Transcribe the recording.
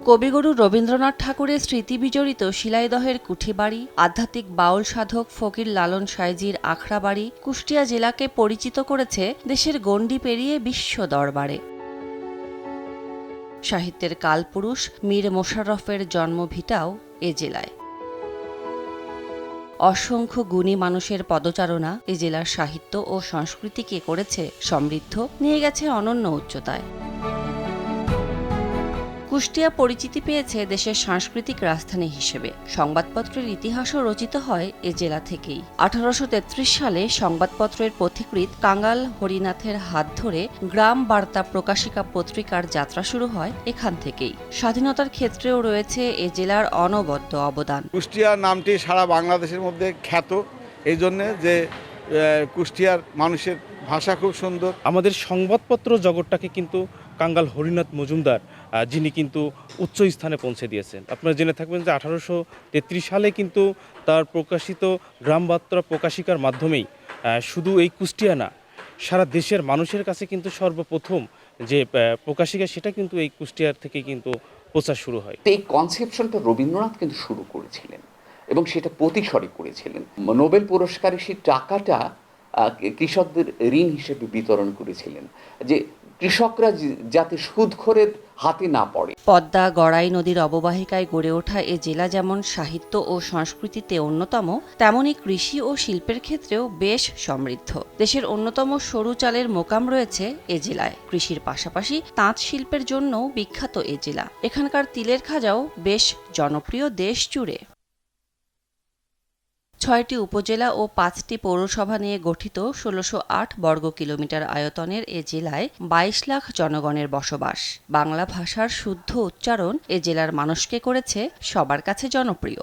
কবিগুরু রবীন্দ্রনাথ ঠাকুরের স্মৃতি বিজড়িত শিলাইদহের কুঠিবাড়ি, আধ্যাত্মিক বাউল সাধক ফকির লালন সাঁইজির আখড়াবাড়ি কুষ্টিয়া জেলাকে পরিচিত করেছে দেশের গণ্ডি পেরিয়ে বিশ্ব দরবারে। সাহিত্যের কালপুরুষ মীর মোশাররফের জন্মভিটাও এ জেলায়। অসংখ্য গুণী মানুষের পদচারণা এ জেলার সাহিত্য ও সংস্কৃতিকে করেছে সমৃদ্ধ, নিয়ে গেছে অনন্য উচ্চতায়। কুষ্টিয়া পরিচিতি পেয়েছে দেশের সাংস্কৃতিক রাজধানী হিসেবে। সংবাদপত্রের ইতিহাসও রচিত হয় এ জেলা থেকেই। 1833 সালে সংবাদপত্রের পথিকৃৎ কাঙ্গাল হরিনাথের হাত ধরে গ্রাম বার্তা প্রকাশিকা পত্রিকার যাত্রা শুরু হয় এখান থেকেই। স্বাধীনতার ক্ষেত্রেও রয়েছে এ জেলার অনবদ্য অবদান। কুষ্টিয়া নামটি সারা বাংলাদেশের মধ্যে খ্যাত, এই জন্যে যে কুষ্টিয়ার মানুষের ভাষা খুব সুন্দর। আমাদের সংবাদপত্র জগৎটাকে কিন্তু কাঙ্গাল হরিনাথ মজুমদার যিনি কিন্তু উচ্চ স্থানে পৌঁছে দিয়েছেন। আপনারা জেনে থাকবেন যে 1833 সালে কিন্তু তার প্রকাশিত গ্রামবার্তা প্রকাশিকার মাধ্যমেই শুধু এই কুষ্টিয়া না, সারা দেশের মানুষের কাছে কিন্তু সর্বপ্রথম যে প্রকাশিকা সেটা কিন্তু এই কুষ্টিয়ার থেকে কিন্তু প্রচার শুরু হয়। এই কনসেপশনটা রবীন্দ্রনাথ কিন্তু শুরু করেছিলেন এবং সেটা প্রতিসরই করেছিলেন। নোবেল পুরস্কারে সেই টাকাটা কৃষকদের ঋণ হিসেবে বিতরণ করেছিলেন, যে কৃষকরা যাতে সুদখোরের হাতে না পড়ে। পদ্মা গড়াই নদীর অববাহিকায় গড়ে ওঠা এ জেলা যেমন সাহিত্য ও সংস্কৃতিতে অন্যতম, তেমনি কৃষি ও শিল্পের ক্ষেত্রেও বেশ সমৃদ্ধ। দেশের অন্যতম সরু চালের মোকাম রয়েছে এ জেলায়। কৃষির পাশাপাশি তাঁত শিল্পের জন্যও বিখ্যাত এ জেলা। এখানকার তিলের খাজাও বেশ জনপ্রিয় দেশ জুড়ে। ৬টি উপজেলা ও ৫টি পৌরসভা নিয়ে গঠিত ১৬০৮ বর্গ কিলোমিটার আয়তনের এ জেলায় ২২ লাখ জনগণের বসবাস। বাংলা ভাষার শুদ্ধ উচ্চারণ এ জেলার মানুষকে করেছে সবার কাছে জনপ্রিয়।